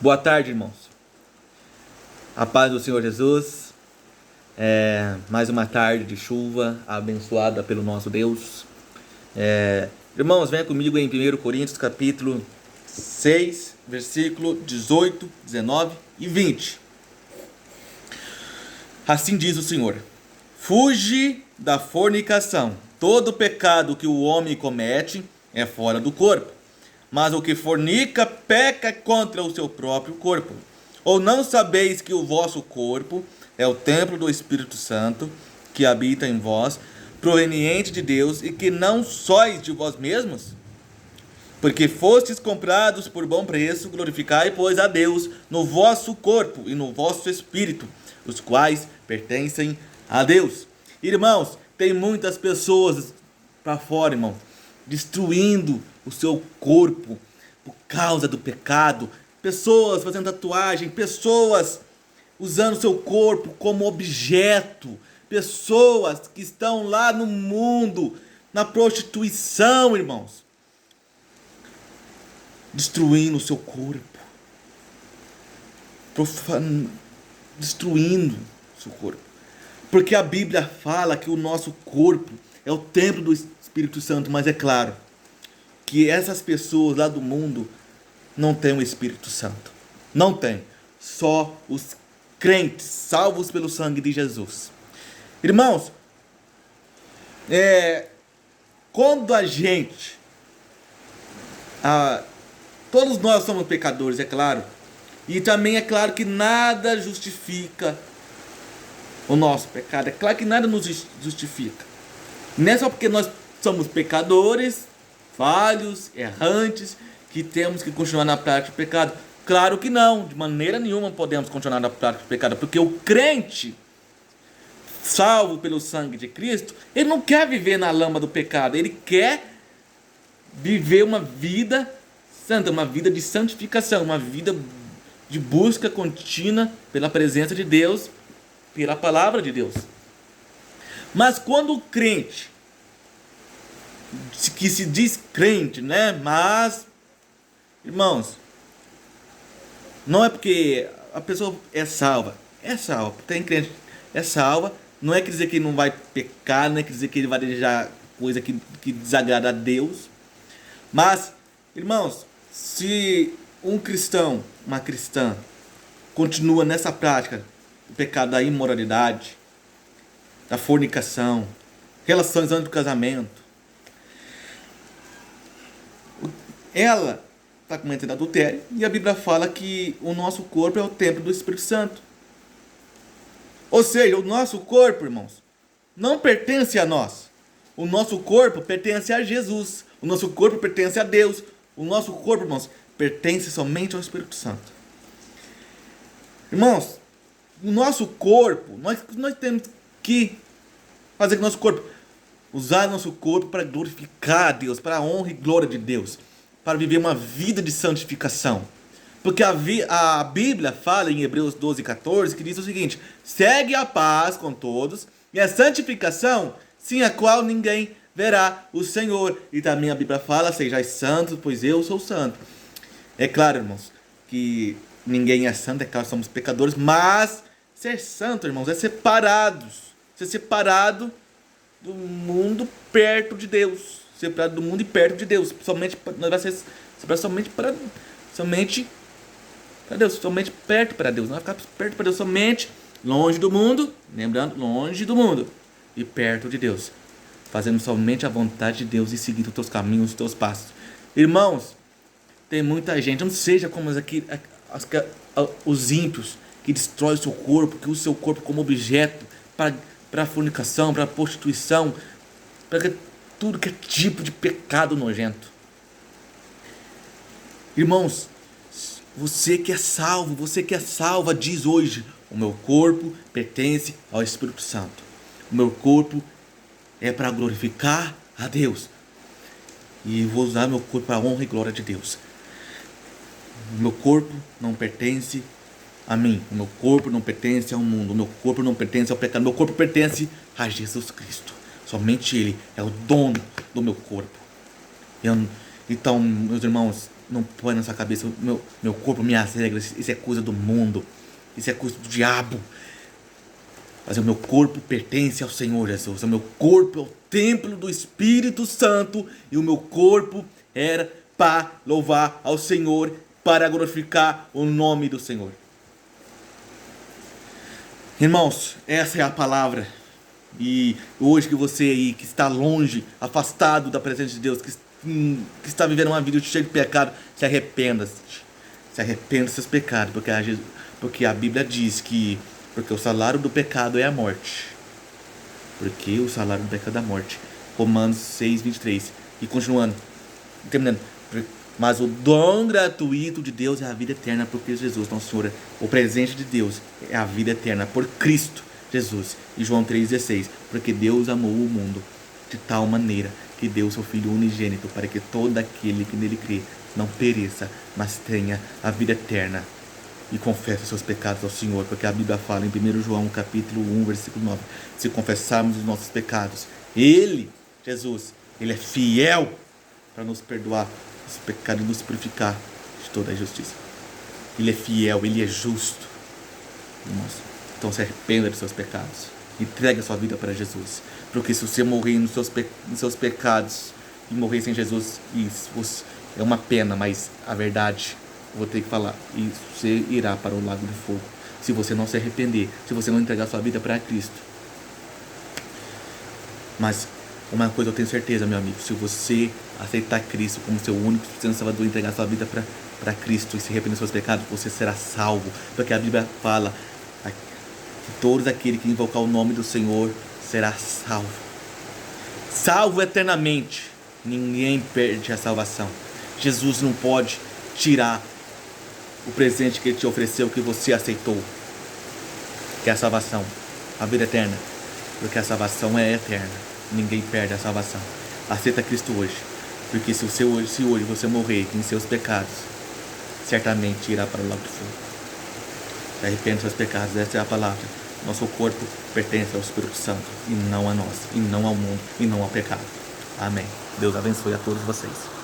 Boa tarde, irmãos. A paz do Senhor Jesus. Mais uma tarde de chuva abençoada pelo nosso Deus. Irmãos, venha comigo em 1 Coríntios capítulo 6, versículo 18, 19 e 20. Assim diz o Senhor: fuge da fornicação. Todo pecado que o homem comete é fora do corpo, mas o que fornica peca contra o seu próprio corpo. Ou não sabeis que o vosso corpo é o templo do Espírito Santo, que habita em vós, proveniente de Deus, e que não sois de vós mesmos? Porque fostes comprados por bom preço, glorificai, pois, a Deus no vosso corpo e no vosso espírito, os quais pertencem a Deus. Irmãos, tem muitas pessoas para fora, irmão, destruindo o seu corpo por causa do pecado. Pessoas fazendo tatuagem, pessoas usando o seu corpo como objeto, pessoas que estão lá no mundo, na prostituição, irmãos, destruindo o seu corpo, destruindo o seu corpo, porque a Bíblia fala que o nosso corpo é o templo do Espírito Santo, mas é claro que essas pessoas lá do mundo não têm o Espírito Santo, não tem, só os crentes salvos pelo sangue de Jesus. Irmãos, quando a gente, todos nós somos pecadores, é claro, e também é claro que nada justifica o nosso pecado, é claro que nada nos justifica. Não é só porque nós somos pecadores, falhos, errantes, que temos que continuar na prática do pecado. Claro que não, de maneira nenhuma podemos continuar na prática do pecado, porque o crente, salvo pelo sangue de Cristo, ele não quer viver na lama do pecado, ele quer viver uma vida santa, uma vida de santificação, uma vida de busca contínua pela presença de Deus, pela palavra de Deus. Mas quando o crente, que se diz crente, né? Mas, irmãos, não é porque a pessoa é salva, tem crente, é salva, não é quer dizer que ele não vai pecar, não é quer dizer que ele vai desejar coisa que desagrada a Deus. Mas, irmãos, se um cristão, uma cristã, continua nessa prática do pecado da imoralidade, da fornicação, relações antes do casamento, ela está cometendo adultério, e a Bíblia fala que o nosso corpo é o templo do Espírito Santo. Ou seja, o nosso corpo, irmãos, não pertence a nós. O nosso corpo pertence a Jesus. O nosso corpo pertence a Deus. O nosso corpo, irmãos, pertence somente ao Espírito Santo. Irmãos, o nosso corpo, nós temos que fazer com o nosso corpo, usar o nosso corpo para glorificar a Deus, para a honra e glória de Deus, para viver uma vida de santificação. Porque a Bíblia fala em Hebreus 12:14, que diz o seguinte: segue a paz com todos e a santificação, sem a qual ninguém verá o Senhor. E também a Bíblia fala: sejais santos, pois eu sou santo. É claro, irmãos, que ninguém é santo, é claro, somos pecadores, mas ser santo, irmãos, é ser separado do mundo perto de Deus, separado do mundo e perto de Deus. Nós vai ser separado somente para Deus, somente perto para Deus. Não vai ficar perto para Deus, somente longe do mundo, lembrando, longe do mundo e perto de Deus, fazendo somente a vontade de Deus e seguindo os teus caminhos, os teus passos. Irmãos, tem muita gente, não seja como os ímpios, que destrói o seu corpo, que usa o seu corpo como objeto para fornicação, para prostituição, para tudo que é tipo de pecado nojento. Irmãos, você que é salva, diz hoje: o meu corpo pertence ao Espírito Santo. O meu corpo é para glorificar a Deus. E eu vou usar meu corpo para a honra e glória de Deus. O meu corpo não pertence a mim. O meu corpo não pertence ao mundo. O meu corpo não pertence ao pecado. O meu corpo pertence a Jesus Cristo. Somente Ele é o dono do meu corpo. Então, meus irmãos, não põe na sua cabeça, meu corpo, minhas regras, isso é coisa do mundo, isso é coisa do diabo. Mas o meu corpo pertence ao Senhor Jesus. O meu corpo é o templo do Espírito Santo. E o meu corpo era para louvar ao Senhor, para glorificar o nome do Senhor. Irmãos, essa é a palavra. E hoje que você aí, que está longe, afastado da presença de Deus, que está vivendo uma vida cheia de pecado, se arrependa. Se arrependa dos seus pecados, porque a Bíblia diz que porque o salário do pecado é a morte. Porque o salário do pecado é a morte. Romanos 6:23. E continuando, terminando. Mas o dom gratuito de Deus é a vida eterna por Cristo Jesus, nosso Senhor. O presente de Deus é a vida eterna por Cristo Jesus. E João 3:16. Porque Deus amou o mundo de tal maneira que deu seu Filho unigênito, para que todo aquele que nele crê não pereça, mas tenha a vida eterna. E confessa seus pecados ao Senhor, porque a Bíblia fala em 1 João capítulo 1, versículo 9, se confessarmos os nossos pecados, Ele, Jesus, Ele é fiel para nos perdoar os pecados e nos purificar de toda a injustiça. Ele é fiel, Ele é justo. Então se arrependa dos seus pecados, entregue a sua vida para Jesus, porque se você morrer nos seus pecados e morrer sem Jesus, isso é uma pena, mas a verdade, vou ter que falar, e você irá para o lago de fogo, se você não se arrepender, se você não entregar sua vida para Cristo. Mas uma coisa eu tenho certeza, meu amigo, se você aceitar Cristo como seu único suficiente Salvador, entregar sua vida para Cristo e se arrepender dos seus pecados, você será salvo, porque a Bíblia fala que todos aqueles que invocar o nome do Senhor será salvo. Salvo eternamente. Ninguém perde a salvação. Jesus não pode tirar o presente que Ele te ofereceu, que você aceitou, que é a salvação, a vida eterna, porque a salvação é eterna. Ninguém perde a salvação. Aceita Cristo hoje, porque se hoje você morrer em seus pecados, certamente irá para o lago de fogo. Se arrependa dos seus pecados, essa é a palavra. Nosso corpo pertence ao Espírito Santo, e não a nós, e não ao mundo, e não ao pecado. Amém. Deus abençoe a todos vocês.